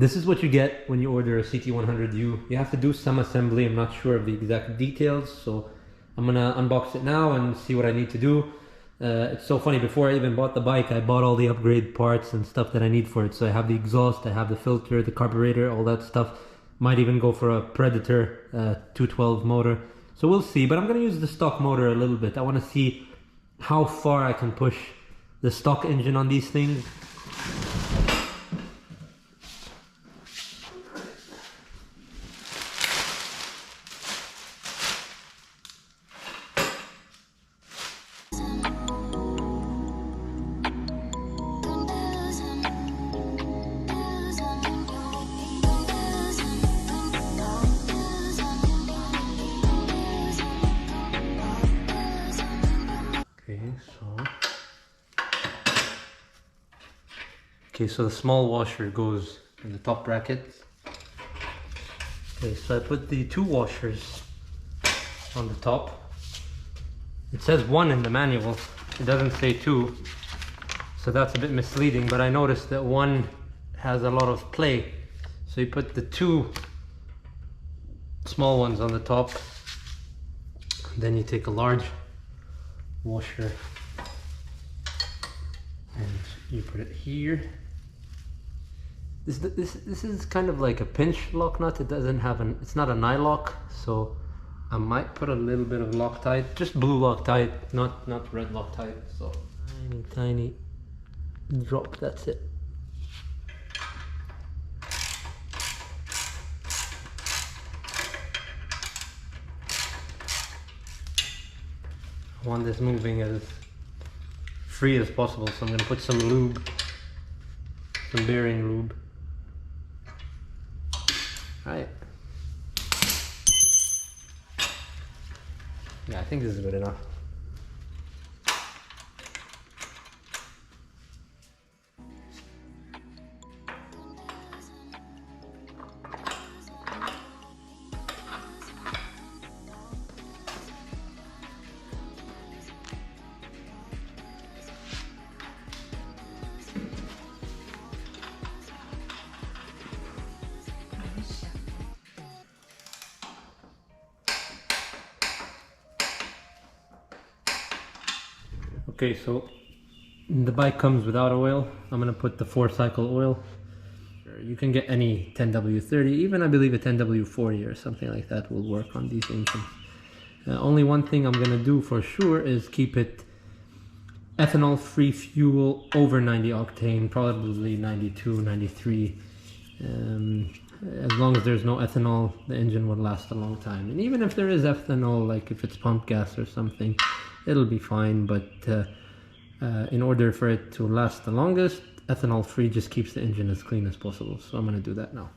This is what you get when you order a CT100U. You have to do some assembly. I'm not sure of the exact details, so I'm gonna unbox it now and see what I need to do. It's so funny, before I even bought the bike, I bought all the upgrade parts and stuff that I need for it. So I have the exhaust, I have the filter, the carburetor, all that stuff. Might even go for a Predator 212 motor. So we'll see, but I'm gonna use the stock motor a little bit. I wanna see how far I can push the stock engine on these things. Okay, so the small washer goes in the top bracket. Okay, so I put the two washers on the top. It says one in the manual, it doesn't say two, so that's a bit misleading, but I noticed that one has a lot of play. So you put the two small ones on the top, then you take a large washer and you put it here. This is kind of like a pinch lock nut. It doesn't have it's not a nylock, so I might put a little bit of Loctite, just blue Loctite, not red Loctite. So tiny drop, that's it. I want this moving as free as possible, so I'm going to put some lube, some bearing lube. Alright. Yeah, I think this is good enough. Okay, so the bike comes without oil. I'm going to put the 4-cycle oil. You can get any 10W30, even I believe a 10W40 or something like that will work on these engines. Only one thing I'm going to do for sure is keep it ethanol free fuel over 90 octane, probably 92, 93. As long as there's no ethanol, the engine will last a long time. And even if there is ethanol, like if it's pump gas or something, it'll be fine, but in order for it to last the longest, ethanol free just keeps the engine as clean as possible. So I'm going to do that now.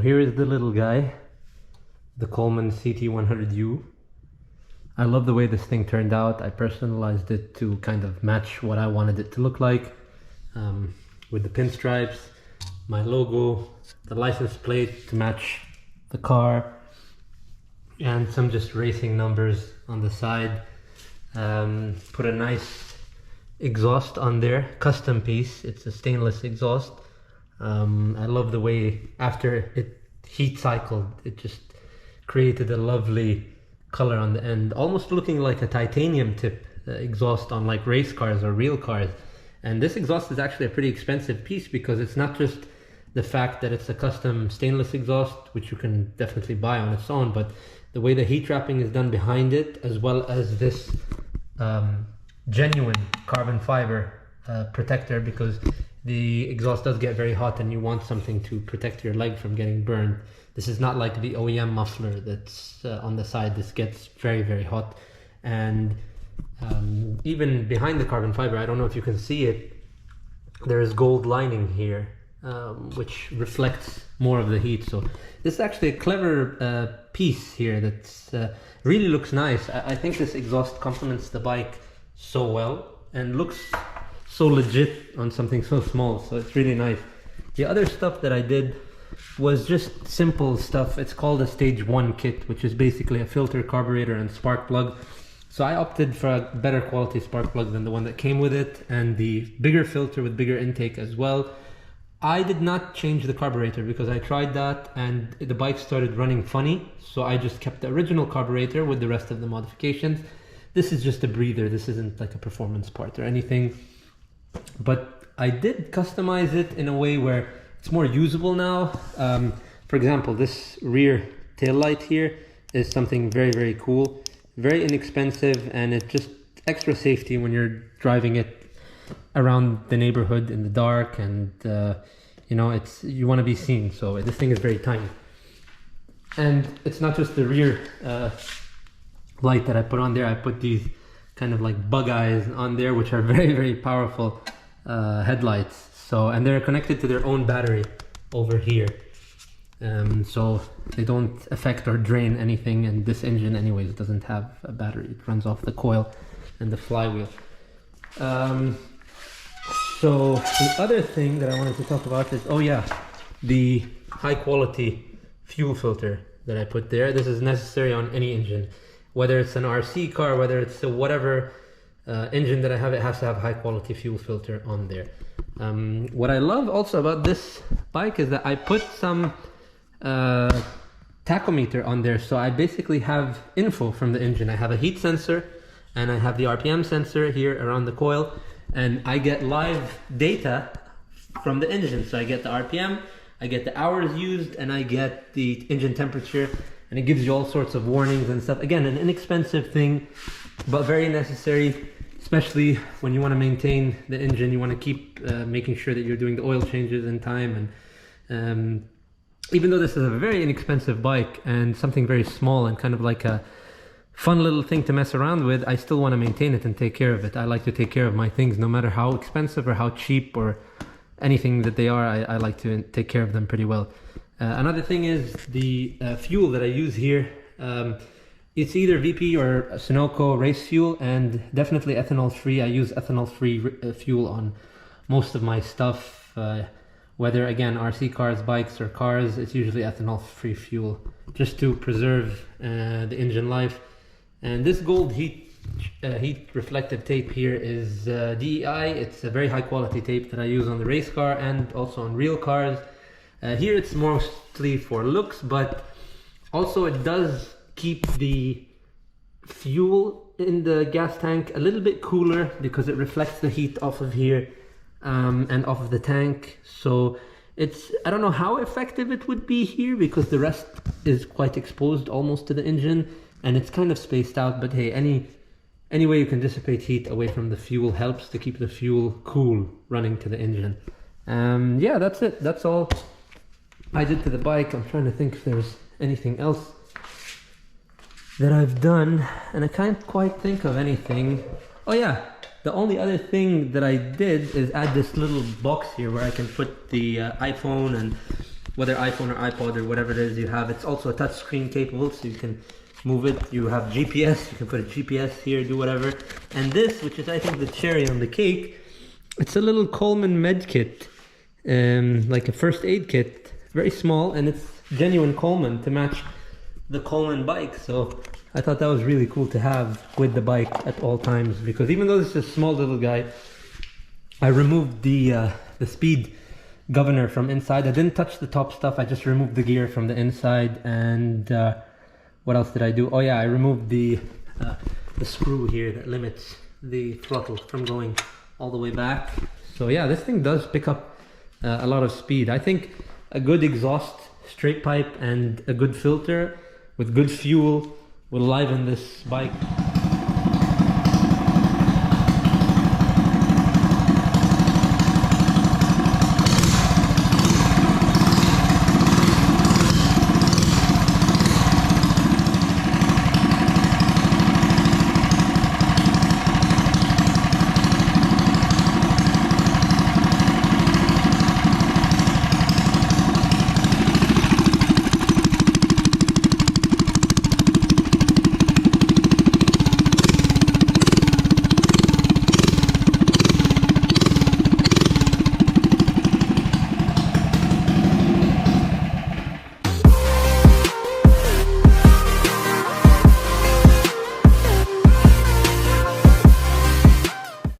here is the little guy, the Coleman CT100U. I love the way this thing turned out. I personalized it to kind of match what I wanted it to look like, with the pinstripes, my logo, the license plate to match the car, and some just racing numbers on the side. Put a nice exhaust on there, custom piece. It's a stainless exhaust. I love the way after it heat cycled, it just created a lovely color on the end, almost looking like a titanium tip exhaust on like race cars or real cars. And this exhaust is actually a pretty expensive piece because it's not just the fact that it's a custom stainless exhaust, which you can definitely buy on its own, but the way the heat trapping is done behind it, as well as this genuine carbon fiber protector, because the exhaust does get very hot and you want something to protect your leg from getting burned. This is not like the OEM muffler that's on the side. This gets very, very hot. And even behind the carbon fiber, I don't know if you can see it, there is gold lining here, which reflects more of the heat. So this is actually a clever piece here that's really looks nice. I think this exhaust complements the bike so well and looks so legit on something so small. So it's really nice. The other stuff that I did was just simple stuff. It's called a stage 1 kit, which is basically a filter, carburetor, and spark plug. So I opted for a better quality spark plug than the one that came with it, and the bigger filter with bigger intake as well. I did not change the carburetor because I tried that and the bike started running funny, so I just kept the original carburetor with the rest of the modifications. This is just a breather, this isn't like a performance part or anything, but I did customize it in a way where it's more usable now. For example, this rear tail light here is something very, very cool, very inexpensive, and it's just extra safety when you're driving it around the neighborhood in the dark, and you know, you want to be seen, so this thing is very tiny. And it's not just the rear light that I put on there. I put these kind of like bug eyes on there, which are very, very powerful headlights. So, and they're connected to their own battery over here, so they don't affect or drain anything. And this engine anyways doesn't have a battery, it runs off the coil and the flywheel. So the other thing that I wanted to talk about is, oh yeah, the high quality fuel filter that I put there. This is necessary on any engine, whether it's an RC car, whether it's a whatever engine that I have, it has to have high quality fuel filter on there. What I love also about this bike is that I put some tachometer on there. So I basically have info from the engine. I have a heat sensor and I have the RPM sensor here around the coil, and I get live data from the engine. So I get the RPM, I get the hours used, and I get the engine temperature, and it gives you all sorts of warnings and stuff. Again, an inexpensive thing, but very necessary, especially when you want to maintain the engine. You want to keep making sure that you're doing the oil changes in time. And even though this is a very inexpensive bike and something very small and kind of like a fun little thing to mess around with, I still want to maintain it and take care of it. I like to take care of my things, no matter how expensive or how cheap or anything that they are. I like to take care of them pretty well. Another thing is the fuel that I use here. It's either VP or Sunoco race fuel, and definitely ethanol free. I use ethanol free fuel on most of my stuff, whether again RC cars, bikes, or cars. It's usually ethanol free fuel, just to preserve the engine life. And this gold heat reflective tape here is DEI. It's a very high quality tape that I use on the race car and also on real cars. Here it's mostly for looks, but also it does keep the fuel in the gas tank a little bit cooler because it reflects the heat off of here and off of the tank. So it's, I don't know how effective it would be here because the rest is quite exposed almost to the engine and it's kind of spaced out, but hey, any way you can dissipate heat away from the fuel helps to keep the fuel cool running to the engine. Yeah, that's it. That's all I did to the bike. I'm trying to think if there's anything else that I've done, and I can't quite think of anything. Oh yeah, the only other thing that I did is add this little box here where I can put the iPhone and whether iPhone or iPod or whatever it is you have. It's also a touchscreen capable, so you can move it. You have GPS, you can put a GPS here, do whatever. And this, which is I think the cherry on the cake, it's a little Coleman med kit, like a first aid kit, very small, and it's genuine Coleman to match the Coleman bike. So I thought that was really cool to have with the bike at all times, because even though this is a small little guy, I removed the speed governor from inside. I didn't touch the top stuff, I just removed the gear from the inside. And what else did I do? Oh yeah, I removed the screw here that limits the throttle from going all the way back. So yeah, this thing does pick up a lot of speed. I think a good exhaust straight pipe and a good filter with good fuel will liven this bike